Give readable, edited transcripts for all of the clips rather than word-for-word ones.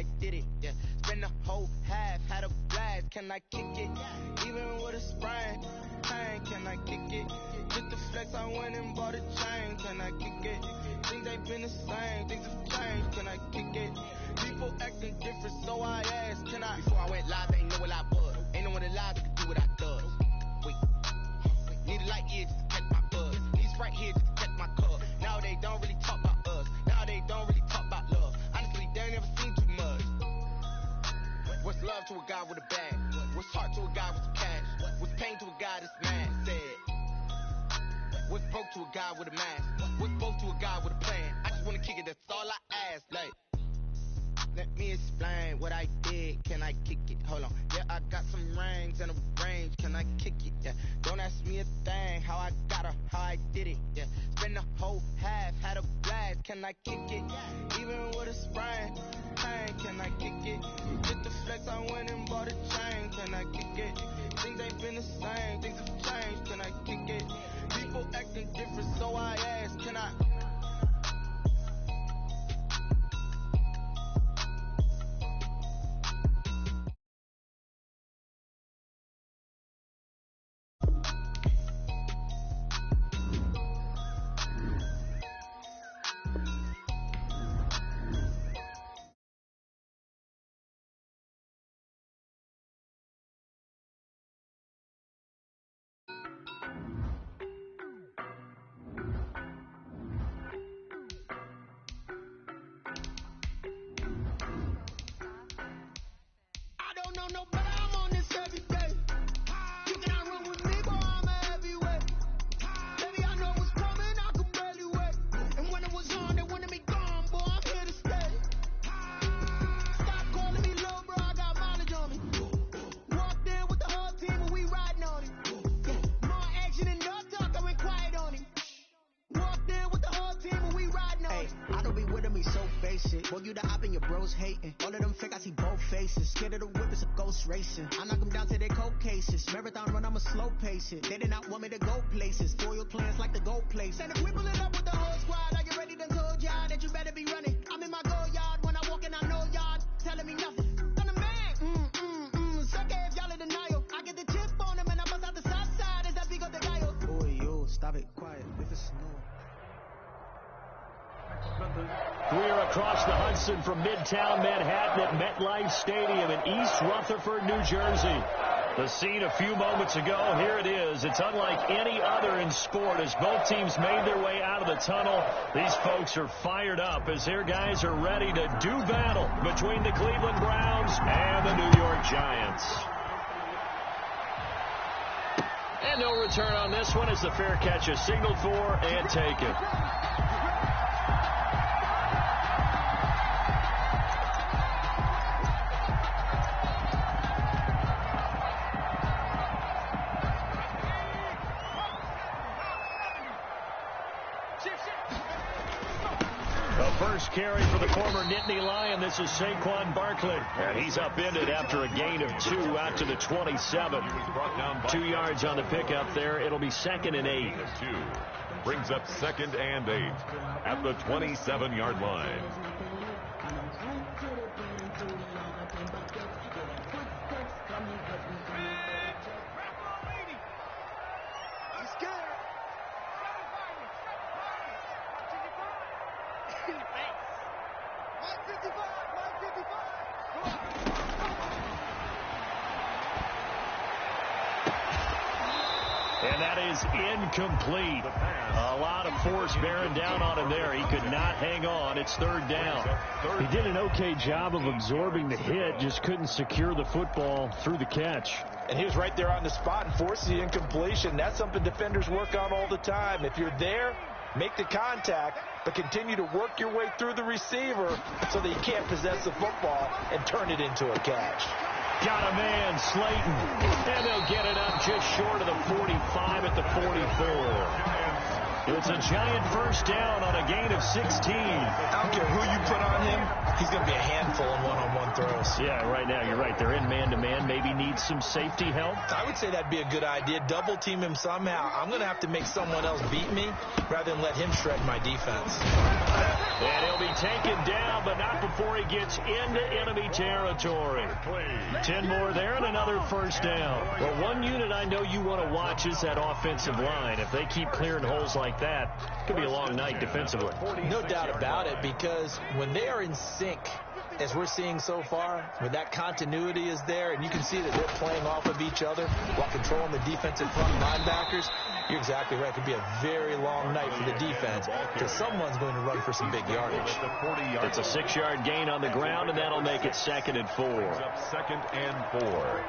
I did it, yeah. Spend the whole half, had a blast, can I kick it? Even with a sprain, pain, can I kick it? Just the flex, I went and bought a chain, can I kick it? Things ain't been the same, things have changed, can I kick it? People acting different, so I asked, can I? Before I went live, they ain't know what I was. Ain't no one alive that could do what I does. Wait, need a light here just to catch my buzz. Need Sprite here just to catch my cup. Now they don't really talk about us. Now they don't really talk about love. Honestly, they ain't never seen too much. What's love to a guy with a bag? What's heart to a guy with some cash? What's pain to a guy that's mad? Said. What's broke to a guy with a mask? What's both to a guy with a plan? I just wanna kick it, that's all I ask. Like, let me explain what I did. Can I kick it? Hold on. Yeah, I got some rings and a range. Can I kick it? Yeah. Don't ask me a thing. How I got her, how I did it. Yeah. Spend the whole half, had a blast. Can I kick it? Even with a sprain, pain. Can I kick it? Just the flex, I went and bought a chain. Can I kick it? Things ain't been the same. Things have changed. Can I kick it? People acting different, so I ask. Can I? Well, you the op and your bros hating. All of them fake, I see both faces. Scared of the whip, it's a ghost racing. I knock them down to their cold cases. Marathon run, I'm a slow pace it. They did not want me to go places. Foil plans like the gold place. And if we pull it up with the whole squad, are you ready to told y'all that you better be running? I'm in my go yard. When I walk in, I know y'all telling me nothing. I'm the man. Suck it if y'all in denial. I get the chip on them and I bust out the south side. Is that big of the guy? Oh, yo, stop it. Quiet. If it's snow. We're across the Hudson from Midtown Manhattan at MetLife Stadium in East Rutherford, New Jersey. The scene a few moments ago, here it is. It's unlike any other in sport as both teams made their way out of the tunnel. These folks are fired up as their guys are ready to do battle between the Cleveland Browns and the New York Giants. And no return on this one as the fair catch is signaled for and taken. First carry for the former Nittany Lion. This is Saquon Barkley. And he's upended after a gain of 2 out to the 27. 2 yards on the pickup there. It'll be 2nd and 8. 2 brings up 2nd and 8 at the 27-yard line. And that is incomplete. A lot of force bearing down on him there. He could not hang on. It's 3rd down. He did an okay job of absorbing the hit, just couldn't secure the football through the catch. And he was right there on the spot and forced the incompletion. That's something defenders work on all the time. If you're there, make the contact, but continue to work your way through the receiver so that you can't possess the football and turn it into a catch. Got a man, Slayton, and they'll get it up just short of the 45 at the 44. It's a giant first down on a gain of 16. I don't care who you put on him, he's going to be a handful in one-on-one throws. Yeah, right now you're right. They're in man-to-man. Maybe needs some safety help. I would say that'd be a good idea. Double team him somehow. I'm going to have to make someone else beat me rather than let him shred my defense. And he'll be taken down, but not before he gets into enemy territory. 10 more there and another first down. Well, one unit I know you want to watch is that offensive line. If they keep clearing holes like that, it could be a long night defensively. No doubt about it, because when they are in sync, as we're seeing so far, when that continuity is there and you can see that they're playing off of each other while controlling the defensive front linebackers, you're exactly right. It could be a very long night for the defense because someone's going to run for some big yardage. It's a 6-yard gain on the ground, and that'll make it 2nd and 4. Second and 4.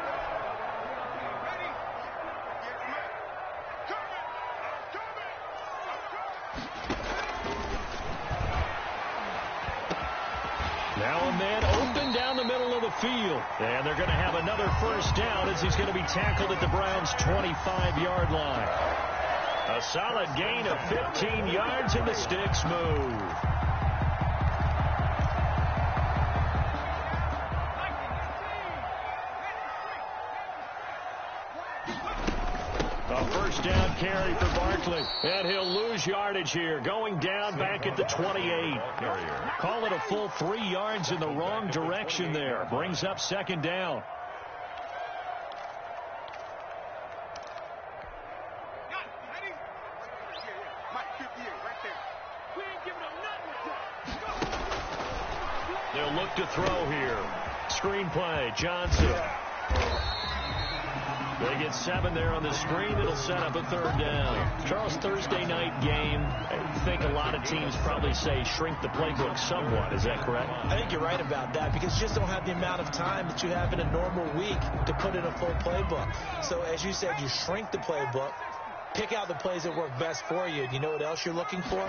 Now a man open down the middle of the field. And they're going to have another first down as he's going to be tackled at the Browns' 25-yard line. A solid gain of 15 yards, and the sticks move. A first down carry for Barkley, and he'll lose yardage here, going down back at the 28. Call it a full 3 yards in the wrong direction there. Brings up 2nd down. They'll look to throw here. Screen play, Johnson. They get 7 there on the screen. It'll set up a 3rd down. Charles, Thursday night game, I think a lot of teams probably say shrink the playbook somewhat. Is that correct? I think you're right about that because you just don't have the amount of time that you have in a normal week to put in a full playbook. So as you said, you shrink the playbook. Pick out the plays that work best for you. Do you know what else you're looking for?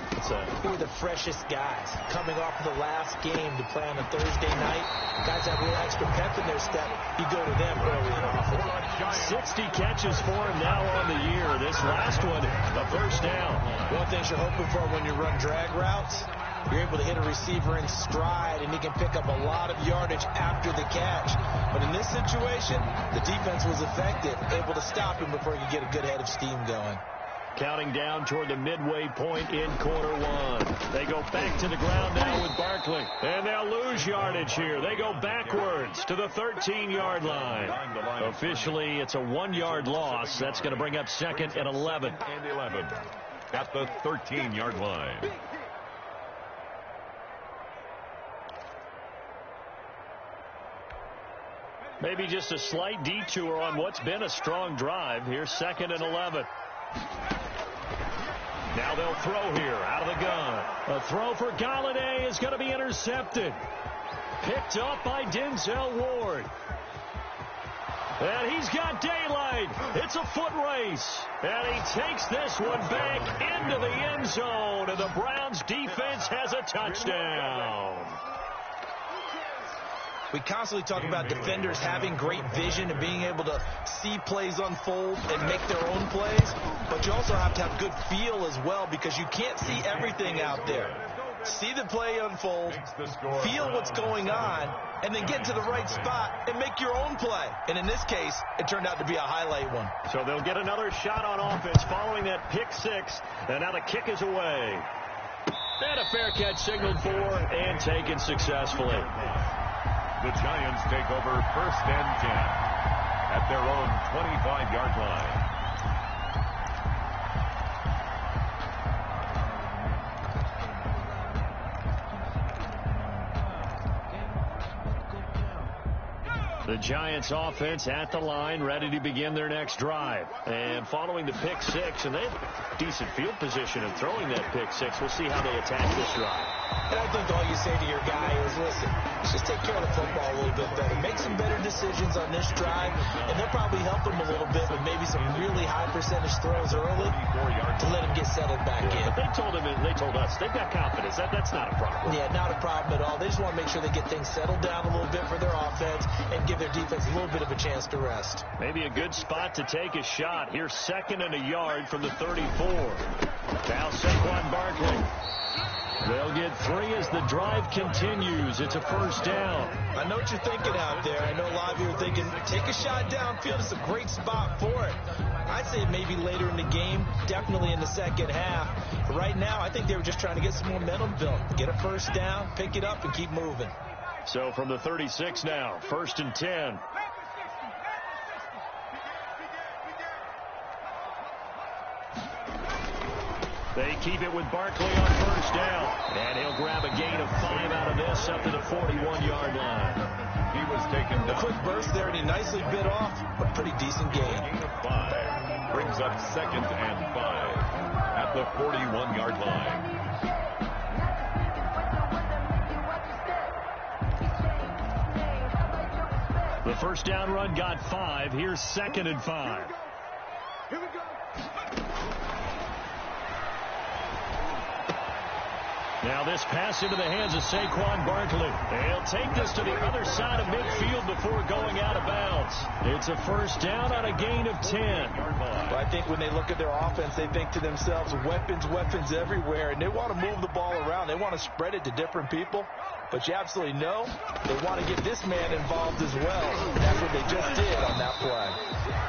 Who are the freshest guys coming off of the last game to play on a Thursday night? Guys have a little extra pep in their step. You go to them early and often. 60 catches for him now on the year. This last one, a first down. One thing you're hoping for when you run drag routes, you're able to hit a receiver in stride, and he can pick up a lot of yardage after the catch. But in this situation, the defense was effective, able to stop him before he could get a good head of steam going. Counting down toward the midway point in quarter 1. They go back to the ground now with Barkley. And they'll lose yardage here. They go backwards to the 13-yard line. Officially, it's a 1-yard loss. That's going to bring up 2nd and 11. And 11 at the 13-yard line. Maybe just a slight detour on what's been a strong drive. Here's 2nd and 11. Now they'll throw here out of the gun. A throw for Galladay is going to be intercepted. Picked up by Denzel Ward. And he's got daylight. It's a foot race. And he takes this one back into the end zone. And the Browns defense has a touchdown. We constantly talk about defenders having great vision and being able to see plays unfold and make their own plays. But you also have to have good feel as well because you can't see everything out there. See the play unfold, feel what's going on, and then get to the right spot and make your own play. And in this case, it turned out to be a highlight one. So they'll get another shot on offense following that pick 6. And now the kick is away. And a fair catch signaled for and taken successfully. The Giants take over 1st and 10 at their own 25-yard line. The Giants offense at the line, ready to begin their next drive. And following the pick 6, and they have decent field position in throwing that pick 6. We'll see how they attack this drive. And I think all you say to your guy is, listen, let's just take care of the football a little bit better. Make some better decisions on this drive, and they'll probably help him a little bit with maybe some really high percentage throws early to let him get settled back in. But they told us they've got confidence. That's not a problem. Yeah, not a problem at all. They just want to make sure they get things settled down a little bit for their offense and give their defense a little bit of a chance to rest. Maybe a good spot to take a shot. Here's 2nd and a yard from the 34. Now Saquon Barkley. They'll get 3 as the drive continues. It's a first down. I know what you're thinking out there. I know a lot of you are thinking, take a shot downfield. It's a great spot for it. I'd say maybe later in the game, definitely in the second half. But right now, I think they were just trying to get some momentum built. Get a first down, pick it up, and keep moving. So from the 36 now, 1st and 10. They keep it with Barkley on 1st down. And he'll grab a gain of 5 out of this up to the 41-yard line. He was taken down. A quick burst there, and he nicely bit off a pretty decent gain. Gain of 5 brings up 2nd and 5 at the 41-yard line. The 1st down run got 5. Here's 2nd and 5. Here we go. Now this pass into the hands of Saquon Barkley. He'll take this to the other side of midfield before going out of bounds. It's a 1st down on a gain of 10. But I think when they look at their offense, they think to themselves, weapons everywhere, and they want to move the ball around. They want to spread it to different people. But you absolutely know they want to get this man involved as well. And that's what they just did on that play.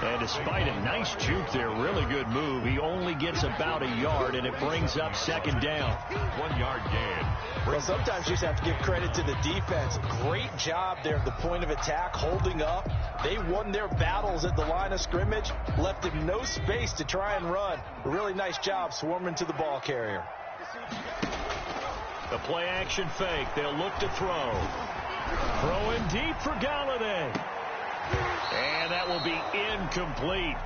And despite a nice juke there, really good move, he only gets about a yard, and it brings up 2nd down. 1-yard gain. Well, sometimes you just have to give credit to the defense. Great job there at the point of attack, holding up. They won their battles at the line of scrimmage, left him no space to try and run. A really nice job swarming to the ball carrier. The play-action fake. They'll look to throw. Throwing deep for Galladay. And that will be incomplete.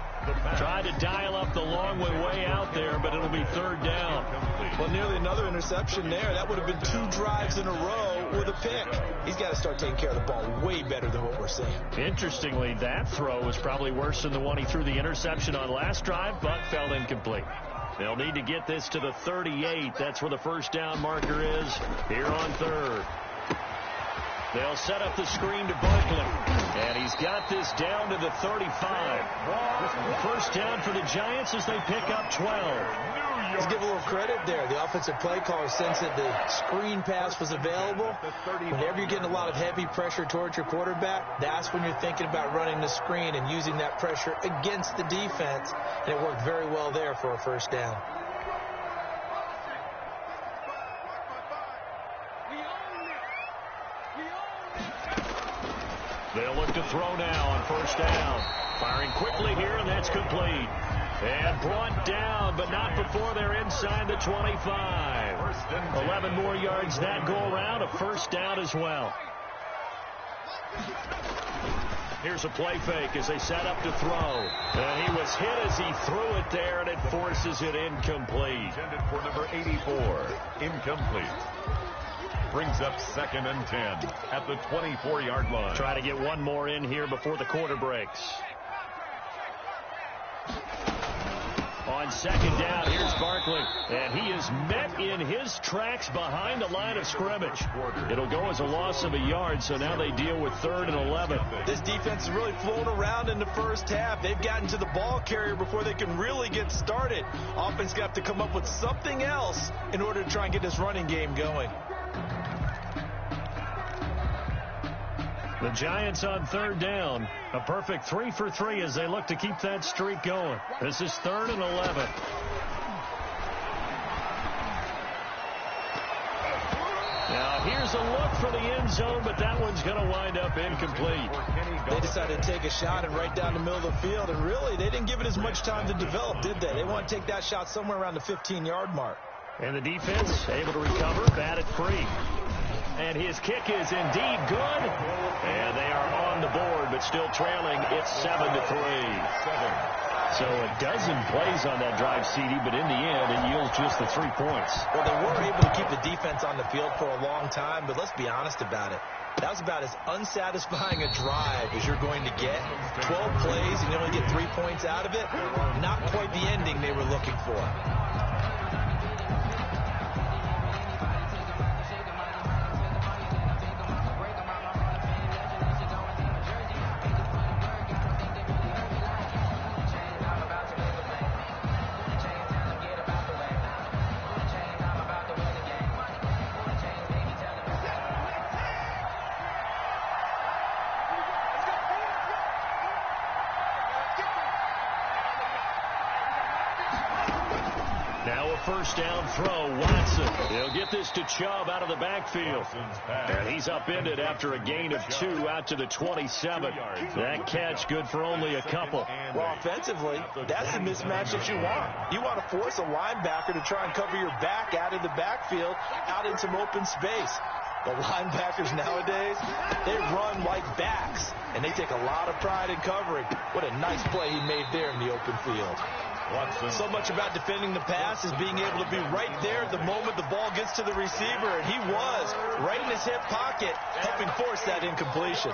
Tried to dial up the long way out there, but it'll be 3rd down. Well, nearly another interception there. That would have been 2 drives in a row with a pick. He's got to start taking care of the ball way better than what we're seeing. Interestingly, that throw was probably worse than the one he threw the interception on last drive, but fell incomplete. They'll need to get this to the 38. That's where the 1st down marker is here on 3rd. They'll set up the screen to Barkley. And he's got this down to the 35. 1st down for the Giants as they pick up 12. Let's give a little credit there. The offensive play caller sensed that the screen pass was available. Whenever you're getting a lot of heavy pressure towards your quarterback, that's when you're thinking about running the screen and using that pressure against the defense. And it worked very well there for a 1st down. They'll look to throw now on 1st down. Firing quickly here, and that's complete. And brought down, but not before they're inside the 25. 11 more yards that go around, a 1st down as well. Here's a play fake as they set up to throw. And he was hit as he threw it there, and it forces it incomplete. Intended for number 84. Incomplete. Brings up 2nd and 10 at the 24-yard line. Try to get one more in here before the quarter breaks. On 2nd down, here's Barkley. And he is met in his tracks behind the line of scrimmage. It'll go as a loss of a yard, so now they deal with 3rd and 11. This defense is really flown around in the 1st half. They've gotten to the ball carrier before they can really get started. Offense got to come up with something else in order to try and get this running game going. The Giants on 3rd down. A perfect 3 for 3 as they look to keep that streak going. This is 3rd and 11. Now here's a look for the end zone, but that one's going to wind up incomplete. They decided to take a shot and right down the middle of the field, and really they didn't give it as much time to develop, did they? They want to take that shot somewhere around the 15-yard mark. And the defense able to recover, bat it free. And his kick is indeed good. And they are on the board, but still trailing. It's 7-3. So a dozen plays on that drive, CD, but in the end, it yields just the 3 points. Well, they were able to keep the defense on the field for a long time, but let's be honest about it. That was about as unsatisfying a drive as you're going to get. 12 plays, and you only get 3 points out of it. Not quite the ending they were looking for. first down throw. Watson. He'll get this to Chubb out of the backfield. And he's upended after a gain of 2 out to the 27. That catch good for only a couple. Well, offensively, that's the mismatch that you want. You want to force a linebacker to try and cover your back out of the backfield, out in some open space. The linebackers nowadays, they run like backs, and they take a lot of pride in covering. What a nice play he made there in the open field. So much about defending the pass is being able to be right there at the moment the ball gets to the receiver, and he was right in his hip pocket, helping force that incompletion.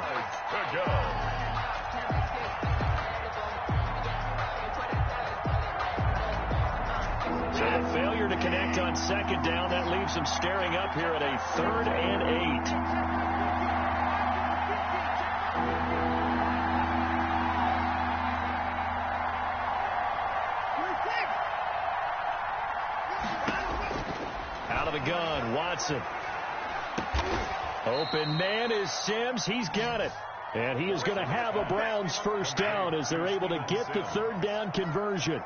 Good go. So a failure to connect on second down. That leaves him staring up here at a 3rd and 8. Out of the gun, Watson. Open man is Sims. He's got it. And he is going to have a Browns first down as they're able to get the 3rd down conversion.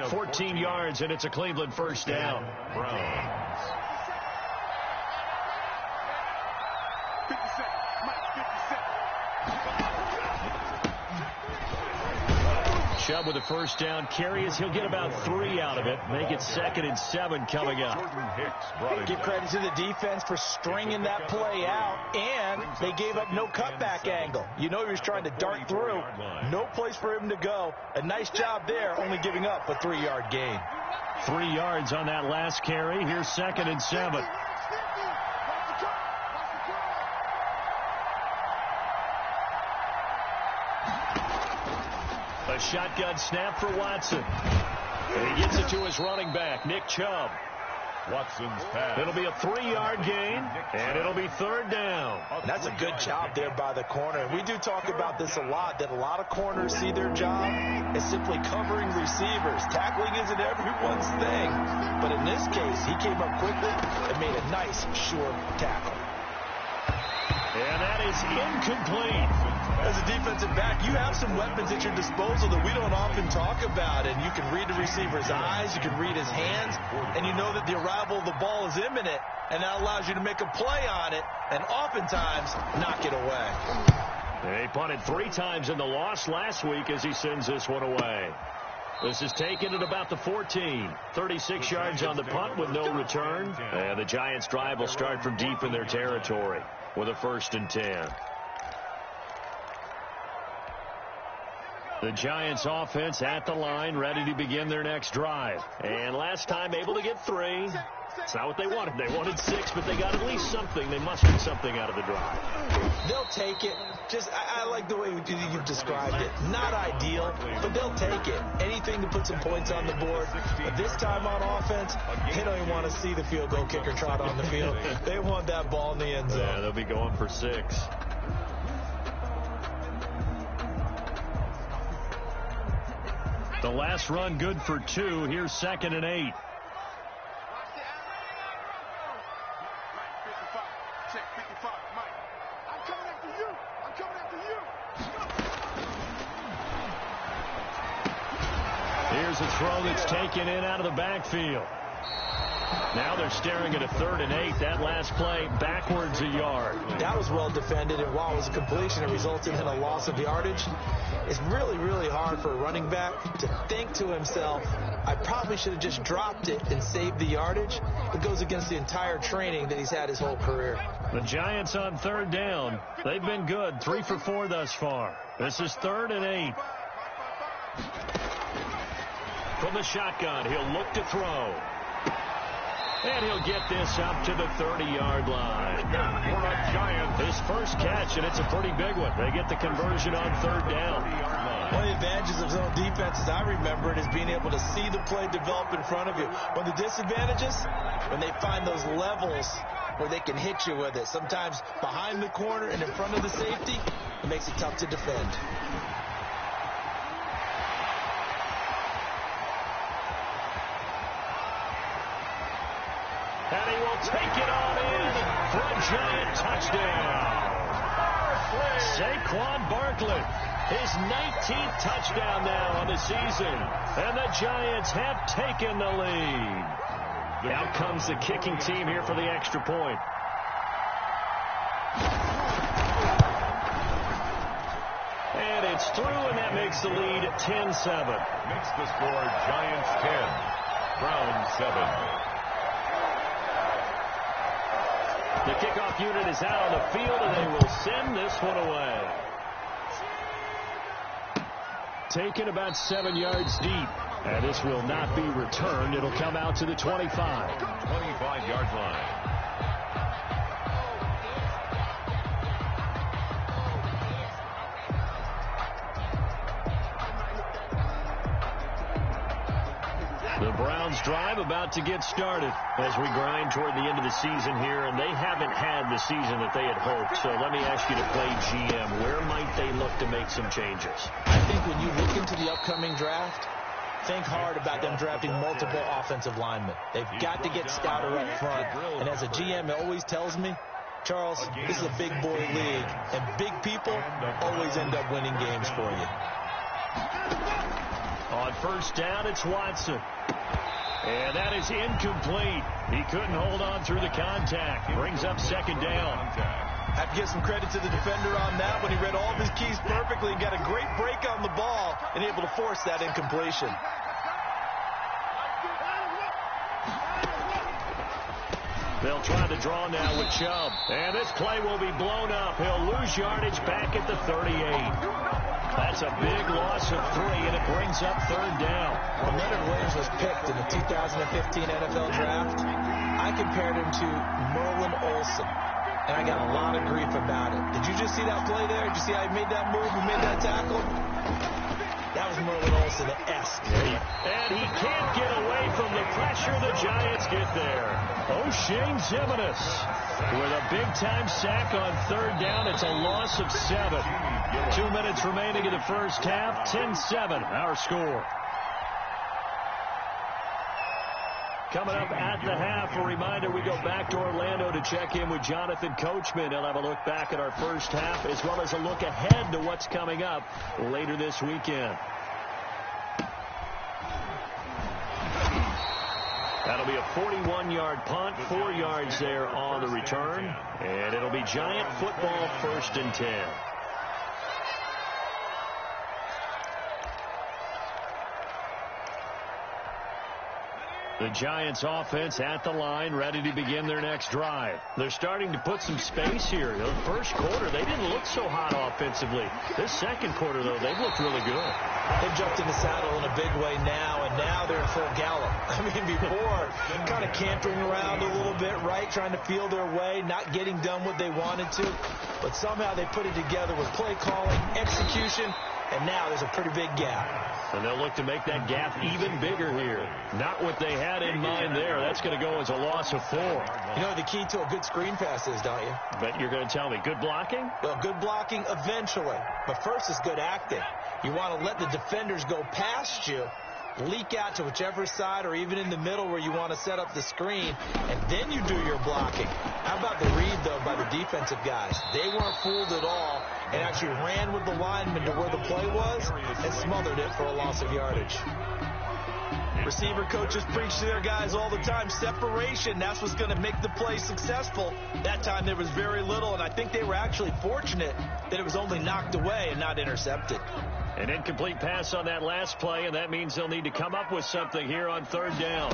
14 yards, and it's a Cleveland first down. Browns. Chubb with a first down carry as he'll get about 3 out of it. Make it 2nd and 7 coming up. Give credit to the defense for stringing that play out, and they gave up no cutback angle. You know he was trying to dart through. No place for him to go. A nice job there, only giving up a 3-yard gain. 3 yards on that last carry. Here's 2nd and 7. A shotgun snap for Watson. And he gets it to his running back, Nick Chubb. Watson's pass. It'll be a 3-yard gain, and it'll be 3rd down. That's a good job there by the corner. And we do talk about this a lot, that a lot of corners see their job as simply covering receivers. Tackling isn't everyone's thing. But in this case, he came up quickly and made a nice, short tackle. And that is incomplete. As a defensive back, you have some weapons at your disposal that we don't often talk about. And you can read the receiver's eyes, you can read his hands, and you know that the arrival of the ball is imminent, and that allows you to make a play on it and oftentimes knock it away. They punted 3 times in the loss last week as he sends this one away. This is taken at about the 14. 36 yards on the punt with no return. And the Giants' drive will start from deep in their territory with a 1st and 10. The Giants offense at the line, ready to begin their next drive. And last time able to get 3. It's not what they wanted. They wanted 6, but they got at least something. They mustered something out of the drive. They'll take it. I like the way you've described it. Not ideal, but they'll take it. Anything to put some points on the board. But this time on offense, they don't even want to see the field goal kicker trot on the field. They want that ball in the end zone. Yeah, they'll be going for 6. The last run good for 2. Here's 2nd and 8. Here's a throw that's taken in out of the backfield. Now they're staring at a 3rd and 8. That last play backwards a yard. That was well defended, and while it was a completion, it resulted in a loss of yardage. It's really, really hard for a running back to think to himself, I probably should have just dropped it and saved the yardage. It goes against the entire training that he's had his whole career. The Giants on 3rd down. They've been good. 3 for 4 thus far. This is 3rd and 8. From the shotgun, he'll look to throw. And he'll get this up to the 30-yard line. For a Giant. His first catch, and it's a pretty big one. They get the conversion on 3rd down. One of the advantages of zone defense, as I remember it, is being able to see the play develop in front of you. One of the disadvantages, when they find those levels where they can hit you with it. Sometimes behind the corner and in front of the safety, it makes it tough to defend. And he will take it on in for a Giant touchdown. Saquon Barkley, his 19th touchdown now on the season. And the Giants have taken the lead. Out comes the kicking team here for the extra point. And it's through, and that makes the lead 10-7. Makes the score Giants 10, Browns 7. The kickoff unit is out on the field, and they will send this one away. Taken about 7 yards deep. And this will not be returned. It'll come out to the 25. 25-yard line. The Browns drive about to get started as we grind toward the end of the season here, and they haven't had the season that they had hoped. So let me ask you to play GM. Where might they look to make some changes? I think when you look into the upcoming draft, think hard about them drafting multiple offensive linemen. They've got to get stouter up front. And as a GM always tells me, Charles, this is a big boy league, and big people always end up winning games for you. On first down, it's Watson. And that is incomplete. He couldn't hold on through the contact. Brings up second down. I have to give some credit to the defender on that when he read all of his keys perfectly and got a great break on the ball and able to force that incompletion. They'll try to draw now with Chubb. And this play will be blown up. He'll lose yardage back at the 38. That's a big loss of 3, and it brings up third down. When Leonard Williams was picked in the 2015 NFL Draft, I compared him to Merlin Olsen, and I got a lot of grief about it. Did you just see that play there? Did you see how he made that move and made that tackle? That was Merlin Olsen-esque. And he can't get away from the pressure. The Giants get there. O'Shane Ximines with a big-time sack on third down. It's a loss of 7. 2 minutes remaining in the first half. 10-7, our score. Coming up at the half, a reminder, we go back to Orlando to check in with Jonathan Coachman. He'll have a look back at our first half as well as a look ahead to what's coming up later this weekend. That'll be a 41-yard punt, 4 yards there on the return, and it'll be Giant football, 1st and 10. The Giants offense at the line, ready to begin their next drive. They're starting to put some space here. The first quarter, they didn't look so hot offensively. This second quarter, though, they've looked really good. They've jumped in the saddle in a big way now, and now they're in full gallop. I mean, before, kind of cantering around a little bit, right, trying to feel their way, not getting done what they wanted to. But somehow they put it together with play calling, execution, and now there's a pretty big gap. And they'll look to make that gap even bigger here. Not what they had in mind there. That's going to go as a loss of 4. You know what the key to a good screen pass is, don't you? But you're going to tell me, good blocking? Well, good blocking eventually. But first is good acting. You want to let the defenders go past you, leak out to whichever side or even in the middle where you want to set up the screen, and then you do your blocking. How about the read, though, by the defensive guys? They weren't fooled at all and actually ran with the lineman to where the play was and smothered it for a loss of yardage. Receiver coaches preach to their guys all the time. Separation, that's what's going to make the play successful. That time there was very little, and I think they were actually fortunate that it was only knocked away and not intercepted. An incomplete pass on that last play, and that means they'll need to come up with something here on third down.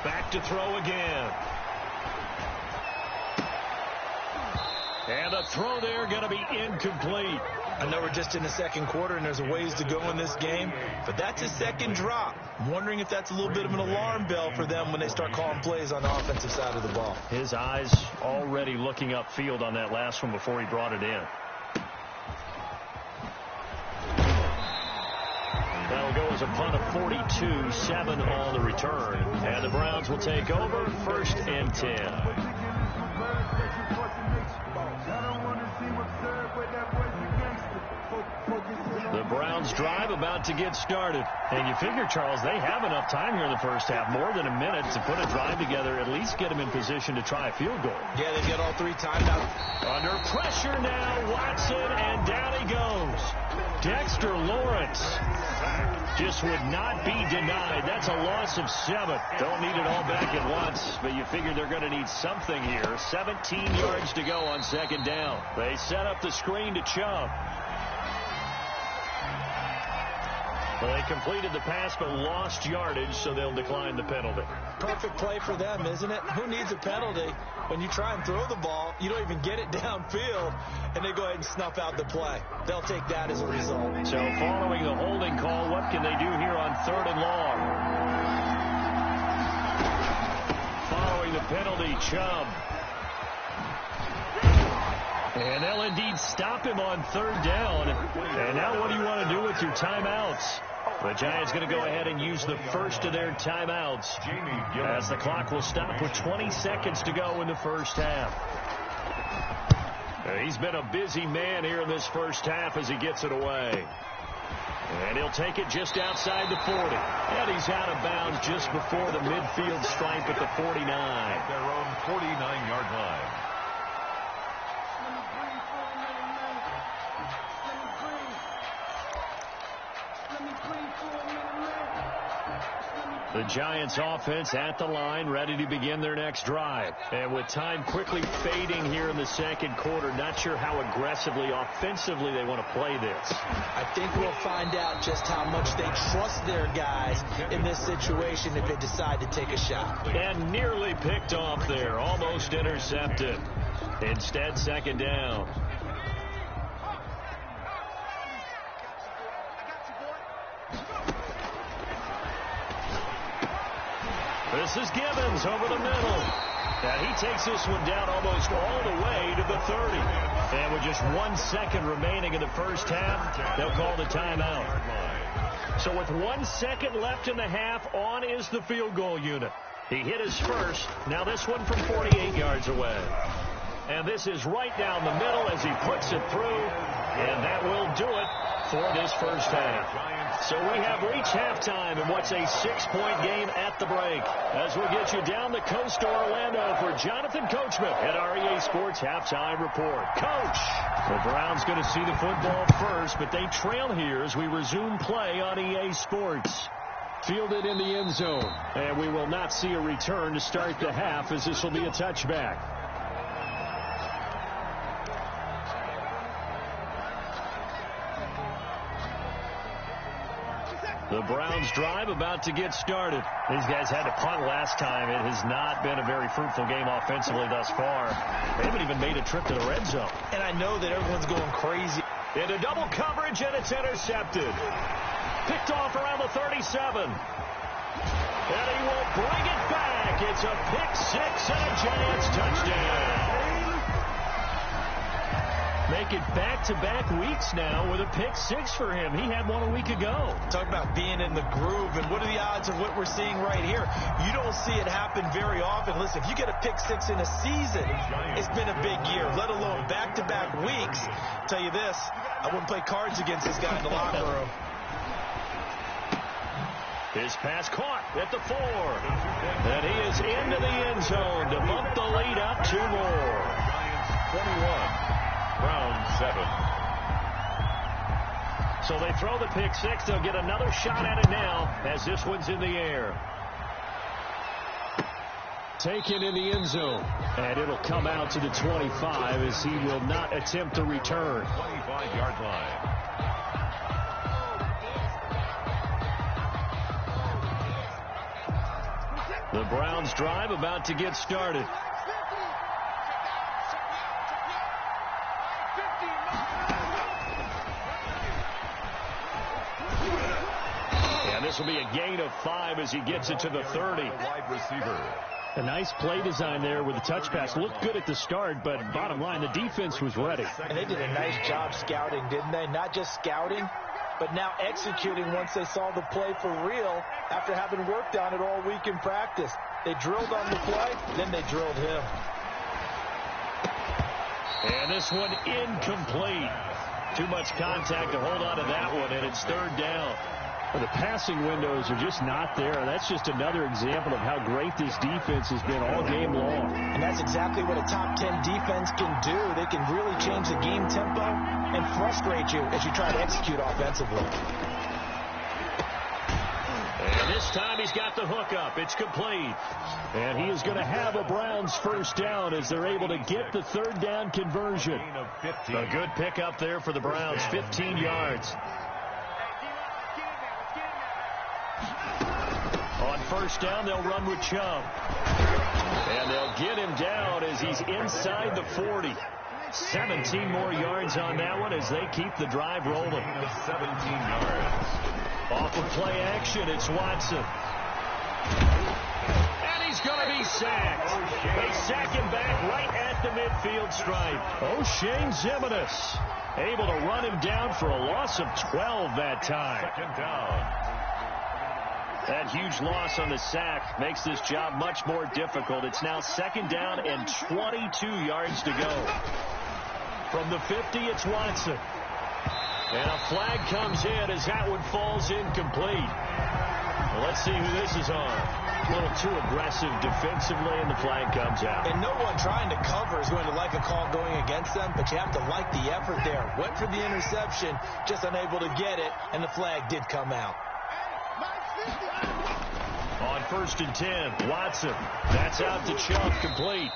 Back to throw again. And the throw there going to be incomplete. I know we're just in the second quarter and there's a ways to go in this game, but that's his second drop. I'm wondering if that's a little bit of an alarm bell for them when they start calling plays on the offensive side of the ball. His eyes already looking upfield on that last one before he brought it in. That'll go as a punt of 42, 7 on the return. And the Browns will take over, 1st and 10. The Browns Browns drive about to get started. And you figure, Charles, they have enough time here in the first half, more than a minute, to put a drive together, at least get them in position to try a field goal. Yeah, they've got all three timeouts. Under pressure now, Watson, and down he goes. Dexter Lawrence just would not be denied. That's a loss of 7. Don't need it all back at once, but you figure they're going to need something here. 17 yards to go on second down. They set up the screen to Chubb. Well, they completed the pass but lost yardage, so they'll decline the penalty. Perfect play for them, isn't it? Who needs a penalty when you try and throw the ball, you don't even get it downfield, and they go ahead and snuff out the play. They'll take that as a result. So following the holding call, what can they do here on 3rd and long? Following the penalty, Chubb. And they'll indeed stop him on 3rd down. And now what do you want to do with your timeouts? The Giants going to go ahead and use the first of their timeouts as the clock will stop with 20 seconds to go in the first half. He's been a busy man here in this first half as he gets it away. And he'll take it just outside the 40. And he's out of bounds just before the midfield stripe at the 49. Their own 49-yard line. The Giants offense at the line, ready to begin their next drive. And with time quickly fading here in the second quarter, not sure how aggressively, offensively they want to play this. I think we'll find out just how much they trust their guys in this situation if they decide to take a shot. And nearly picked off there, almost intercepted. Instead, second down. This is Gibbons over the middle. And he takes this one down almost all the way to the 30. And with just 1 second remaining in the first half, they'll call the timeout. So with 1 second left in the half, on is the field goal unit. He hit his first. Now this one from 48 yards away. And this is right down the middle as he puts it through. And that will do it for this first half. So we have reached halftime in what's a 6-point game at the break. As we'll get you down the coast to Orlando for Jonathan Coachman at our EA Sports Halftime Report. Coach! The Browns going to see the football first, but they trail here as we resume play on EA Sports. Fielded in the end zone. And we will not see a return to start the half as this will be a touchback. The Browns drive about to get started. These guys had to punt last time. It has not been a very fruitful game offensively thus far. They haven't even made a trip to the red zone. And I know that everyone's going crazy. Into double coverage, and it's intercepted. Picked off around the 37. And he will bring it back. It's a pick six and a Giants touchdown. Make it back-to-back weeks now with a pick six for him. He had one a week ago. Talk about being in the groove, and what are the odds of what we're seeing right here? You don't see it happen very often. Listen, if you get a pick six in a season, it's been a big year, let alone back-to-back weeks. I'll tell you this, I wouldn't play cards against this guy in the locker room. His pass caught at the 4. And he is into the end zone to bump the lead up 2 more. Giants 21. Browns 7. So they throw the pick six. They'll get another shot at it now as this one's in the air. Taken in the end zone. And it'll come out to the 25 as he will not attempt to return. 25-yard line. The Browns drive about to get started. This will be a gain of 5 as he gets it to the 30. Wide receiver. A nice play design there with the touch pass. Looked good at the start, but bottom line, the defense was ready. And they did a nice job scouting, didn't they? Not just scouting, but now executing once they saw the play for real after having worked on it all week in practice. They drilled on the play, then they drilled him. And this one incomplete. Too much contact to hold on to that one, and it's third down. Well, the passing windows are just not there. That's just another example of how great this defense has been all game long. And that's exactly what a top 10 defense can do. They can really change the game tempo and frustrate you as you try to execute offensively. And this time he's got the hook up. It's complete. And he is going to have a Browns first down as they're able to get the third down conversion. A good pickup there for the Browns, 15 yards. On first down, they'll run with Chubb. And they'll get him down as he's inside the 40. 17 more yards on that one as they keep the drive rolling. 17 yards. Off of play action, it's Watson. And he's going to be sacked. They sack him back right at the midfield stripe. O'Shane Zimenez able to run him down for a loss of 12 that time. Second down. That huge loss on the sack makes this job much more difficult. It's now second down and 22 yards to go. From the 50, it's Watson. And a flag comes in as that one falls incomplete. Well, let's see who this is on. A little too aggressive defensively, and the flag comes out. And no one trying to cover is going to like a call going against them, but you have to like the effort there. Went for the interception, just unable to get it, and the flag did come out. On first and 10, Watson. That's out to Chubb, complete.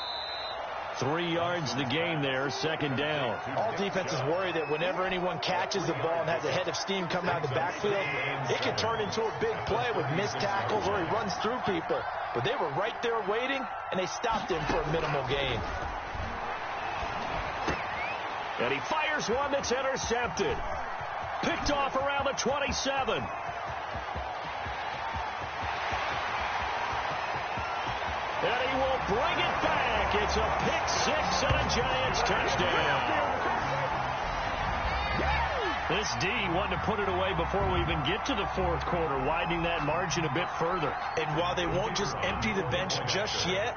3 yards the game there, second down. All defenses worry that whenever anyone catches the ball and has a head of steam come out of the backfield, it can turn into a big play with missed tackles or he runs through people. But they were right there waiting, and they stopped him for a minimal gain. And he fires one that's intercepted. Picked off around the 27. And he will bring it back. It's a pick six and a Giants touchdown. This D wanted to put it away before we even get to the fourth quarter, widening that margin a bit further. And while they won't just empty the bench just yet,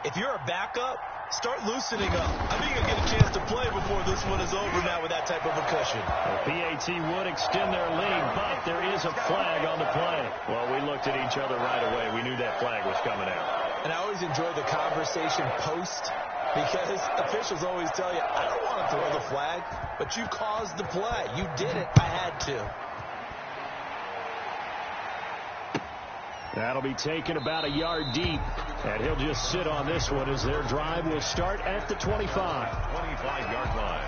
if you're a backup, start loosening up. I think you'll get a chance to play before this one is over now with that type of a cushion. The PAT would extend their lead, but there is a flag on the play. Well, we looked at each other right away. We knew that flag was coming out. And I always enjoy the conversation post because officials always tell you, I don't want to throw the flag, but you caused the play. You did it. I had to. That'll be taken about a yard deep, and he'll just sit on this one as their drive will start at the 25. 25-yard line.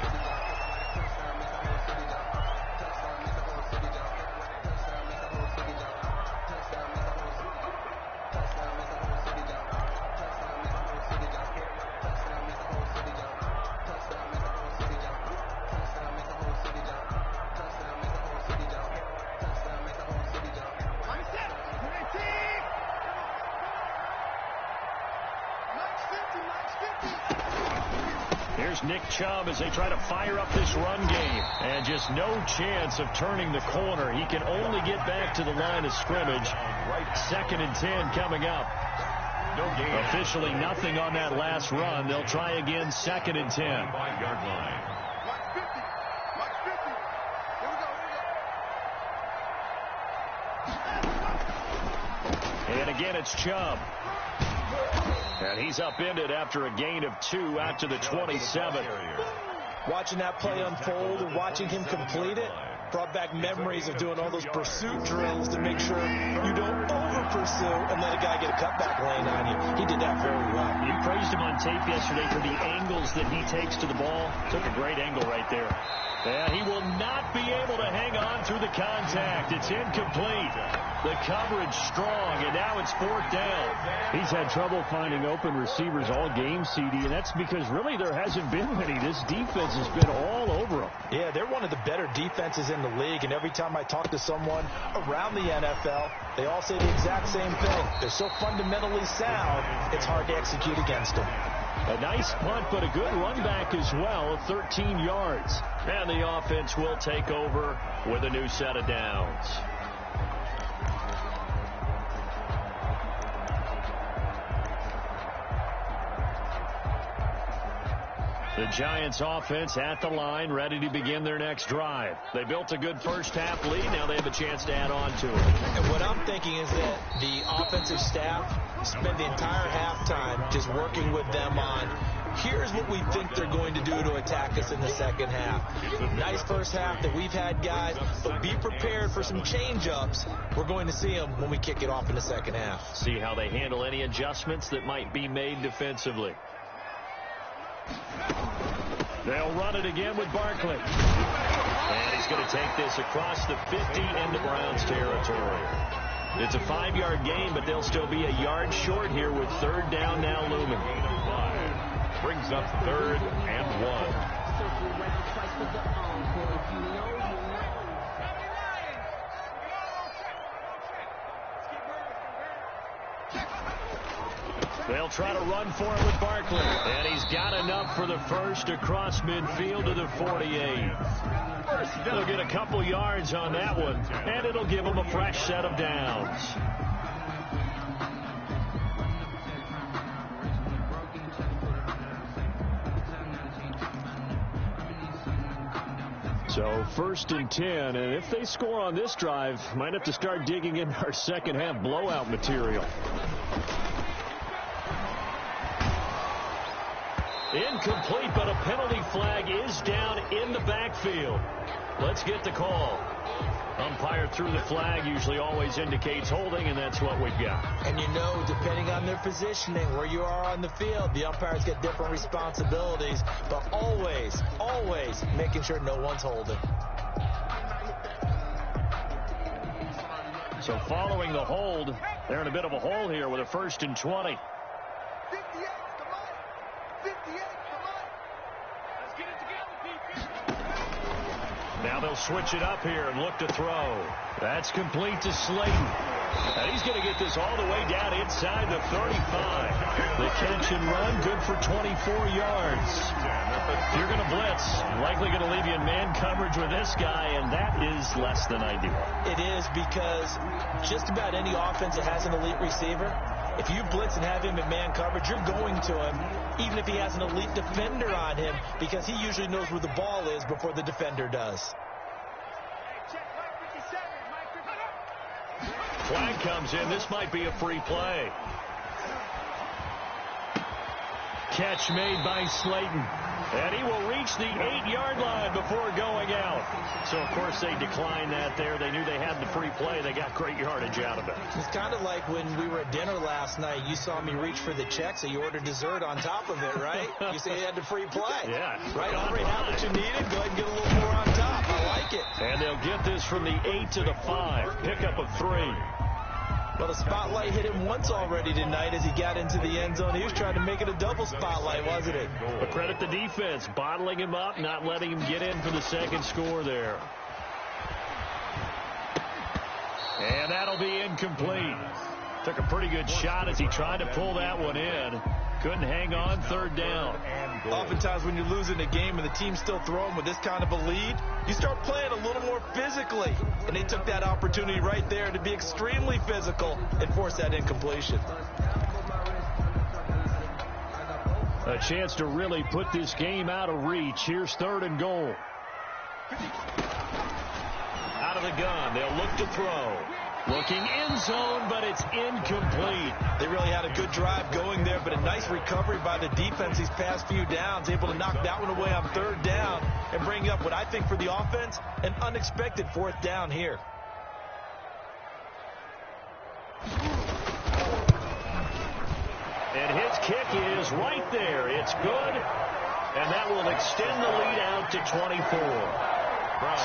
Here's Nick Chubb as they try to fire up this run game. And just no chance of turning the corner. He can only get back to the line of scrimmage. Second and 10 coming up. No gain. Officially nothing on that last run. They'll try again, second and 10. 5-yard line. And again, it's Chubb. And he's upended after a gain of 2 out to the 27. Watching that play unfold and watching him complete it brought back memories of doing all those pursuit drills to make sure you don't over-pursue and let a guy get a cutback lane on you. He did that very well. You praised him on tape yesterday for the angles that he takes to the ball. Took a great angle right there. And he will not be able to hang on through the contact. It's incomplete. The coverage strong, and now it's fourth down. He's had trouble finding open receivers all game, CD, and that's because really there hasn't been many. This defense has been all over him. Yeah, they're one of the better defenses in the league, and every time I talk to someone around the NFL, they all say the exact same thing. They're so fundamentally sound, it's hard to execute against them. A nice punt, but a good run back as well, 13 yards. And the offense will take over with a new set of downs. The Giants offense at the line, ready to begin their next drive. They built a good first-half lead. Now they have a chance to add on to it. And what I'm thinking is that the offensive staff spent the entire halftime just working with them on, here's what we think they're going to do to attack us in the second half. Nice first half that we've had, guys, but be prepared for some change-ups. We're going to see them when we kick it off in the second half. See how they handle any adjustments that might be made defensively. They'll run it again with Barkley. And he's going to take this across the 50 into Browns territory. It's a 5-yard gain, but they'll still be a yard short here with third down now looming. Brings up 3rd and 1. They'll try to run for it with Barkley. And he's got enough for the first across midfield to the 48. They'll get a couple yards on that one, and it'll give them a fresh set of downs. So 1st and 10, and if they score on this drive, might have to start digging in our second half blowout material. Incomplete, but a penalty flag is down in the backfield. Let's get the call. Umpire threw the flag, usually always indicates holding, and that's what we've got. And you know, depending on their positioning, where you are on the field, the umpires get different responsibilities, but always, always making sure no one's holding. So following the hold, they're in a bit of a hole here with a 1st and 20. Now they'll switch it up here and look to throw. That's complete to Slayton. And he's going to get this all the way down inside the 35. The catch and run, good for 24 yards. If you're going to blitz, likely going to leave you in man coverage with this guy, and that is less than ideal. It is, because just about any offense that has an elite receiver, if you blitz and have him in man coverage, you're going to him, even if he has an elite defender on him, because he usually knows where the ball is before the defender does. Flag comes in. This might be a free play. Catch made by Slayton. And he will reach the 8-yard line before going out. So, of course, they declined that there. They knew they had the free play. They got great yardage out of it. It's kind of like when we were at dinner last night. You saw me reach for the check, so you ordered dessert on top of it, right? You say you had the free play. Yeah. Right, already have what you needed. Go ahead and get a little more on top. I like it. And they'll get this from the 8 to the 5. Pickup of 3. Well, the spotlight hit him once already tonight as he got into the end zone. He was trying to make it a double spotlight, wasn't it? But credit the defense, bottling him up, not letting him get in for the second score there. And that'll be incomplete. Took a pretty good shot as he tried to pull that one in. Couldn't hang on, 3rd down. Oftentimes when you're losing a game and the team's still throwing with this kind of a lead, you start playing a little more physically. And they took that opportunity right there to be extremely physical and force that incompletion. A chance to really put this game out of reach. Here's 3rd and goal. Out of the gun. They'll look to throw. Looking in zone, but it's incomplete. They really had a good drive going there, but a nice recovery by the defense these past few downs, able to knock that one away on 3rd down and bring up what I think for the offense, an unexpected 4th down here. And his kick is right there. It's good, and that will extend the lead out to 24.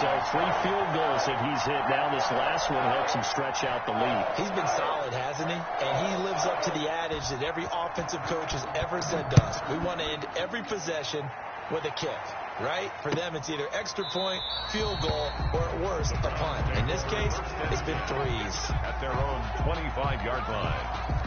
So 3 field goals that he's hit now. This last one helps him stretch out the lead. He's been solid, hasn't he? And he lives up to the adage that every offensive coach has ever said to us. We want to end every possession with a kick, right? For them, it's either extra point, field goal, or at worst, a punt. In this case, it's been 3s. At their own 25-yard line.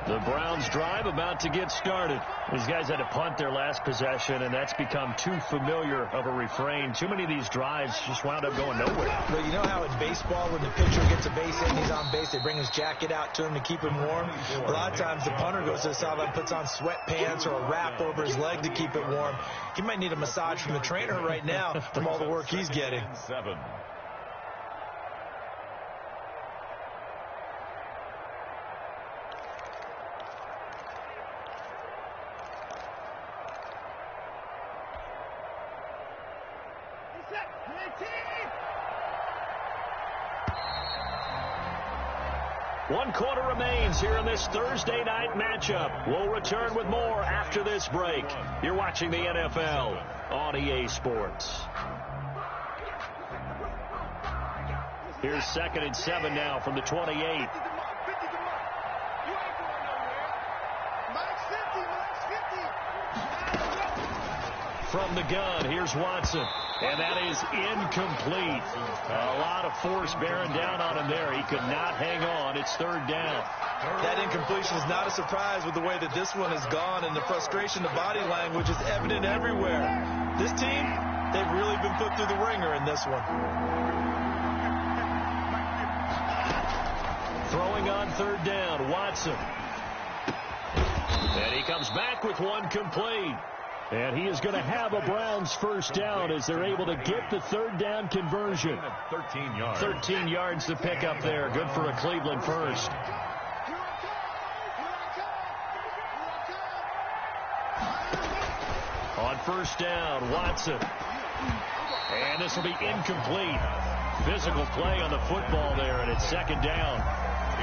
The Browns drive about to get started. These guys had to punt their last possession, and that's become too familiar of a refrain. Too many of these drives just wound up going nowhere. But you know how in baseball, when the pitcher gets a base hit and he's on base, they bring his jacket out to him to keep him warm? A lot of times the punter goes to the sideline, puts on sweatpants or a wrap over his leg to keep it warm. He might need a massage from the trainer right now from all the work he's getting. 7. One quarter remains here in this Thursday night matchup. We'll return with more after this break. You're watching the NFL on EA Sports. Here's 2nd and 7 now from the 28. From the gun, here's Watson. And that is incomplete. A lot of force bearing down on him there. He could not hang on. It's 3rd down. That incompletion is not a surprise with the way that this one has gone, and the frustration, the body language is evident everywhere. This team, they've really been put through the ringer in this one. Throwing on 3rd down, Watson. And he comes back with one complete. And he is going to have a Browns first down as they're able to get the 3rd down conversion. 13 yards. 13 yards to pick up there. Good for a Cleveland first. On 1st down, Watson. And this will be incomplete. Physical play on the football there, and it's 2nd down.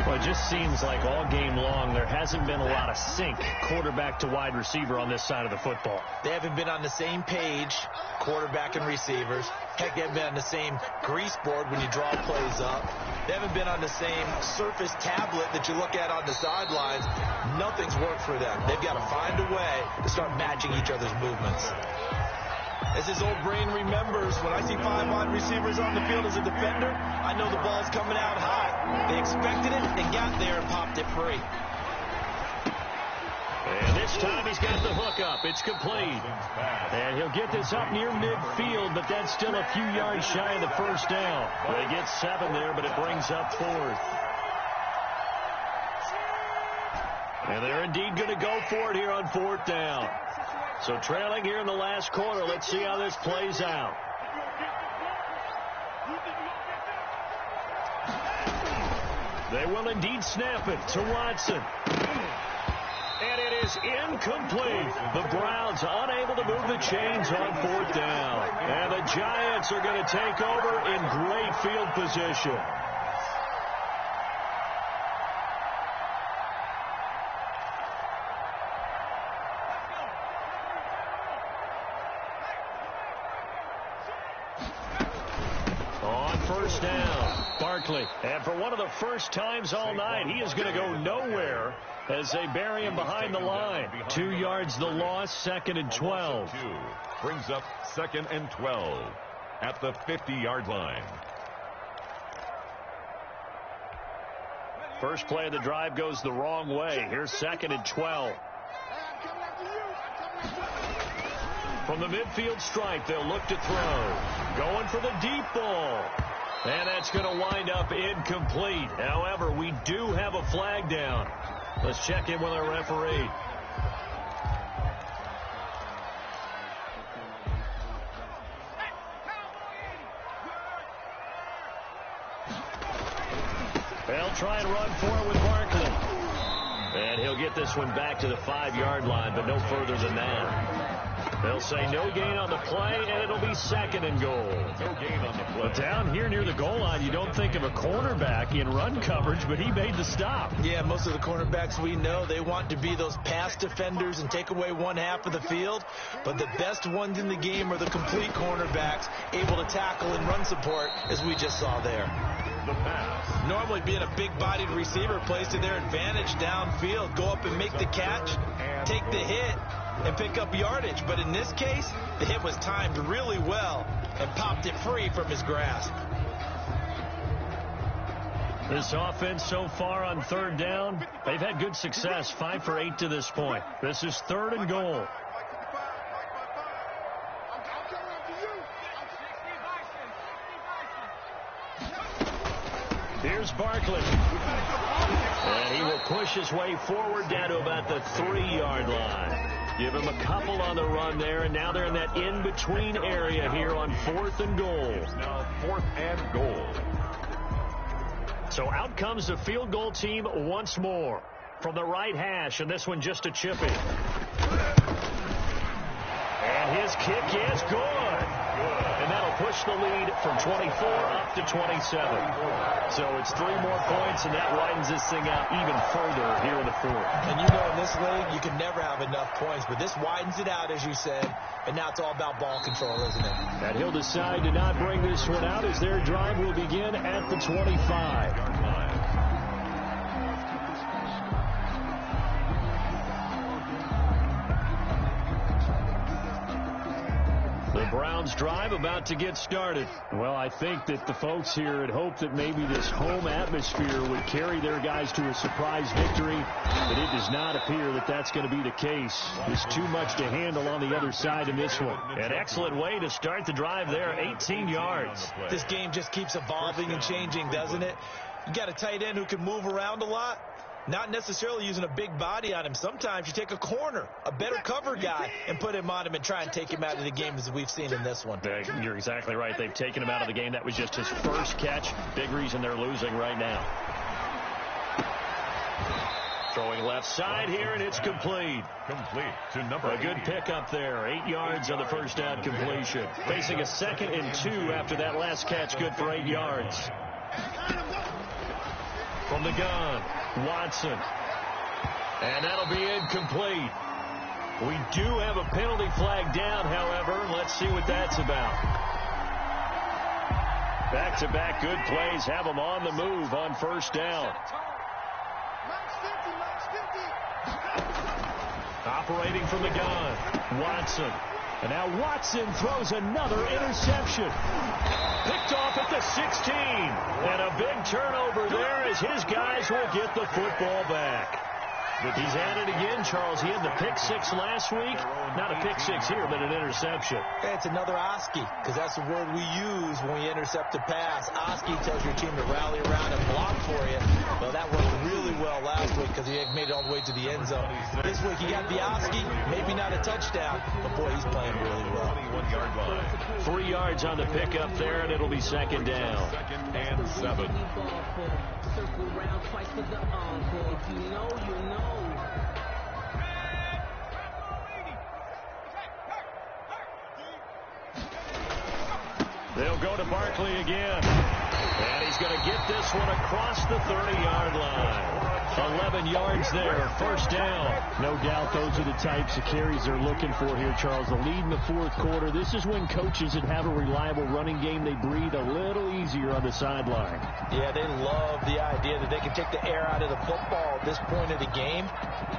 Well, it just seems like all game long there hasn't been a lot of sync quarterback to wide receiver on this side of the football. They haven't been on the same page, quarterback and receivers. Heck, they haven't been on the same grease board when you draw plays up. They haven't been on the same surface tablet that you look at on the sidelines. Nothing's worked for them. They've got to find a way to start matching each other's movements. As his old brain remembers, when I see 5 wide receivers on the field as a defender, I know the ball's coming out high. They expected it and got there and popped it free. And this time he's got the hook up. It's complete. And he'll get this up near midfield, but that's still a few yards shy of the first down. They get 7 there, but it brings up 4th. And they're indeed going to go for it here on 4th down. So trailing here in the last quarter. Let's see how this plays out. They will indeed snap it to Watson. And it is incomplete. The Browns unable to move the chains on 4th down. And the Giants are going to take over in great field position. On 1st down, Barkley. And for one of the first times all night, he is going to go nowhere as they bury him behind the line. 2 yards the loss, 2nd and 12. Brings up 2nd and 12 at the 50-yard line. First play of the drive goes the wrong way. Here's 2nd and 12. From the midfield stripe, they'll look to throw. Going for the deep ball. And that's going to wind up incomplete. However, we do have a flag down. Let's check in with our referee. They'll try and run for it with Barkley. And he'll get this one back to the 5-yard line, but no further than that. They'll say no gain on the play, and it'll be 2nd and goal. No gain on the play. But down here near the goal line, you don't think of a cornerback in run coverage, but he made the stop. Yeah, most of the cornerbacks we know, they want to be those pass defenders and take away one half of the field. But the best ones in the game are the complete cornerbacks, able to tackle and run support, as we just saw there. The pass. Normally being a big-bodied receiver plays to their advantage downfield. Go up and make the catch, take the hit, and pick up yardage. But in this case, the hit was timed really well and popped it free from his grasp. This offense so far on third down, they've had good success, 5 for 8 to this point. This is 3rd and goal. Here's Barkley. And he will push his way forward down to about the 3-yard line. Give him a couple on the run there, and now they're in that in-between area here on 4th and goal. Now 4th and goal. So out comes the field goal team once more from the right hash, and this one just a chippy. And his kick is good. And that'll push the lead from 24 up to 27. So it's 3 more points, and that widens this thing out even further here in the 4th. And you know, in this league, you can never have enough points, but this widens it out, as you said, and now it's all about ball control, isn't it? And he'll decide to not bring this one out as their drive will begin at the 25. The Browns drive about to get started. Well, I think that the folks here had hoped that maybe this home atmosphere would carry their guys to a surprise victory, but it does not appear that that's going to be the case. There's too much to handle on the other side in this one. An excellent way to start the drive there, 18 yards. This game just keeps evolving and changing, doesn't it? You got a tight end who can move around a lot. Not necessarily using a big body on him. Sometimes you take a corner, a better cover guy, and put him on him and try and take him out of the game as we've seen in this one. You're exactly right. They've taken him out of the game. That was just his first catch. Big reason they're losing right now. Throwing left side here, and it's complete. Complete to number 80. A good pickup there. 8 yards on the first down completion. Facing a 2nd and 2 after that last catch. Good for 8 yards. From the gun, Watson. And that'll be incomplete. We do have a penalty flag down, however. Let's see what that's about. Back-to-back good plays have them on the move on first down. Operating from the gun, Watson. And now Watson throws another interception. Picked off at the 16. And a big turnover there as his guys will get the football back. He's at it again, Charles. He had the pick 6 last week. Not a pick 6 here, but an interception. Hey, it's another Oski, because that's the word we use when we intercept a pass. Oski tells your team to rally around and block for you. Well, that worked really well last week because he made it all the way to the end zone. This week he got the Oski, maybe not a touchdown, but boy, he's playing really well. 21-yard line. 3 yards on the pickup there, and it'll be second down. 2nd and 7. Circle round twice for the encore. If you know, you know. They'll go to Barkley again. And he's going to get this one across the 30-yard line. 11 yards there, first down. No doubt those are the types of carries they're looking for here, Charles. The lead in the 4th quarter. This is when coaches that have a reliable running game, they breathe a little easier on the sideline. Yeah, they love the idea that they can take the air out of the football at this point of the game.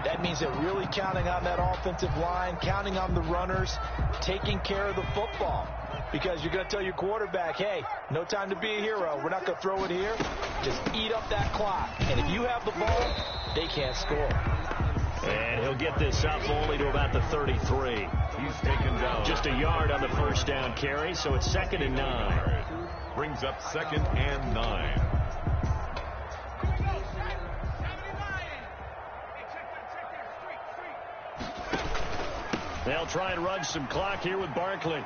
That means they're really counting on that offensive line, counting on the runners, taking care of the football. Because you're going to tell your quarterback, hey, no time to be a hero. We're not going to throw it here. Just eat up that clock. And if you have the ball, they can't score. And he'll get this up only to about the 33. He's taken down. Just a yard on the first down carry, so it's 2nd and 9. Brings up 2nd and 9. They'll try and run some clock here with Barkley.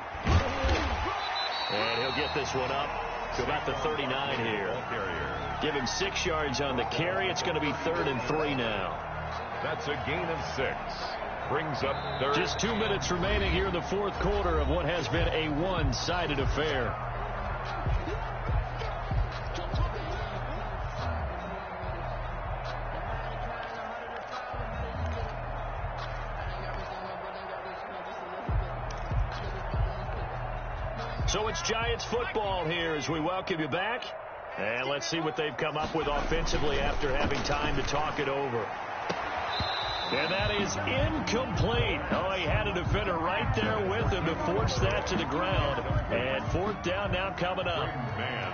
And he'll get this one up to about the 39 here. Give him 6 yards on the carry. It's going to be 3rd and 3 now. That's a gain of 6. Brings up 3rd. Just 2 minutes remaining here in the 4th quarter of what has been a one-sided affair. So it's Giants football here as we welcome you back. And let's see what they've come up with offensively after having time to talk it over. And that is incomplete. Oh, he had a defender right there with him to force that to the ground. And fourth down now coming up.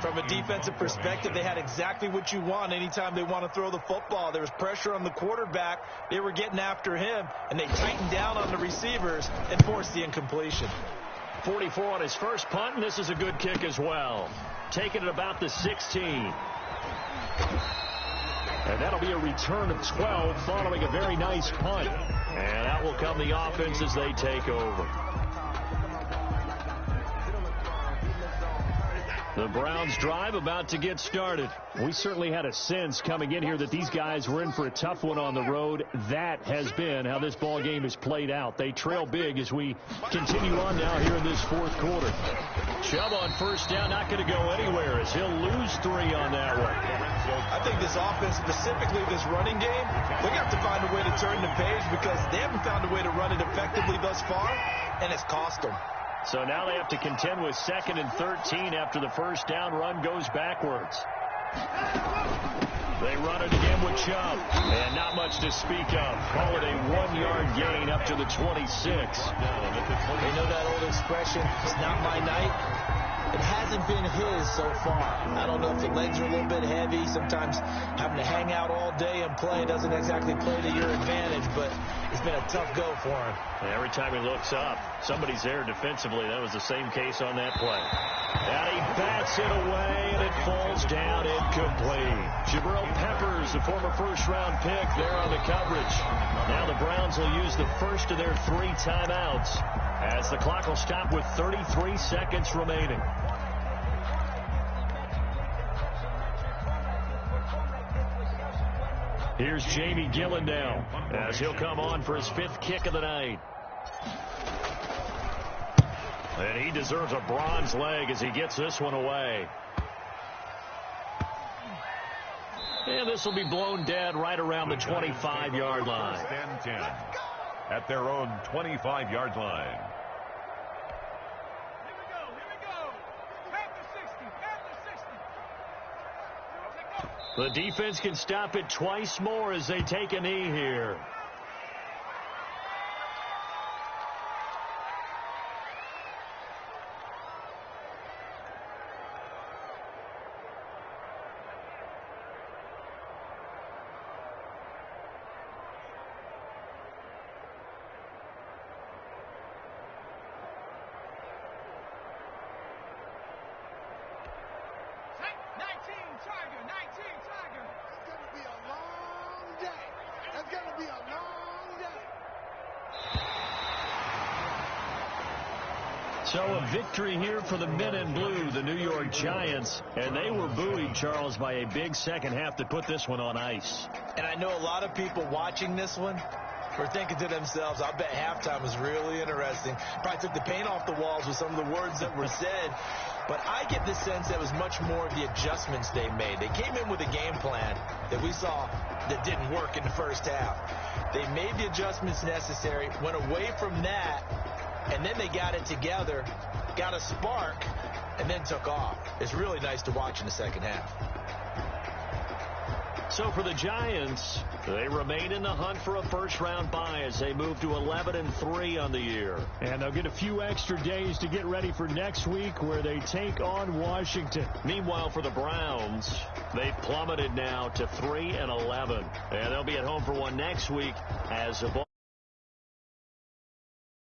From a defensive perspective, they had exactly what you want anytime they want to throw the football. There was pressure on the quarterback. They were getting after him, and they tightened down on the receivers and forced the incompletion. 44 on his first punt, and this is a good kick as well. Taking it about the 16. And that'll be a return of 12 following a very nice punt. And out will come the offense as they take over. The Browns drive about to get started. We certainly had a sense coming in here that these guys were in for a tough one on the road. That has been how this ball game has played out. They trail big as we continue on now here in this fourth quarter. Chubb on first down, not going to go anywhere as he'll lose 3 on that one. I think this offense, specifically this running game, they're going to have to find a way to turn the page because they haven't found a way to run it effectively thus far, and it's cost them. So now they have to contend with 2nd and 13 after the first down run goes backwards. They run it again with Chubb. And not much to speak of. Call it a 1-yard gain up to the 26. You know that old expression, it's not my night? It hasn't been his so far. I don't know if the legs are a little bit heavy. Sometimes having to hang out all day and play doesn't exactly play to your advantage, but it's been a tough go for him. And every time he looks up, somebody's there defensively. That was the same case on that play. And he bats it away, and it falls down incomplete. Jabril Peppers, the former first-round pick, there on the coverage. Now the Browns will use the first of their 3 timeouts as the clock will stop with 33 seconds remaining. Here's Jamie Gillen now as he'll come on for his 5th kick of the night. And he deserves a bronze leg as he gets this one away. And this will be blown dead right around the 25-yard line. 1st and 10 at their own 25-yard line. The defense can stop it twice more as they take a knee here. So a victory here for the men in blue, the New York Giants, and they were buoyed, Charles, by a big second half that put this one on ice. And I know a lot of people watching this one were thinking to themselves, I bet halftime was really interesting. Probably took the paint off the walls with some of the words that were said. But I get the sense that was much more of the adjustments they made. They came in with a game plan that we saw that didn't work in the first half. They made the adjustments necessary, went away from that, and then they got it together, got a spark, and then took off. It's really nice to watch in the second half. So for the Giants, they remain in the hunt for a first-round bye as they move to 11-3 on the year. And they'll get a few extra days to get ready for next week where they take on Washington. Meanwhile, for the Browns, they've plummeted now to 3-11. And they'll be at home for one next week as the ball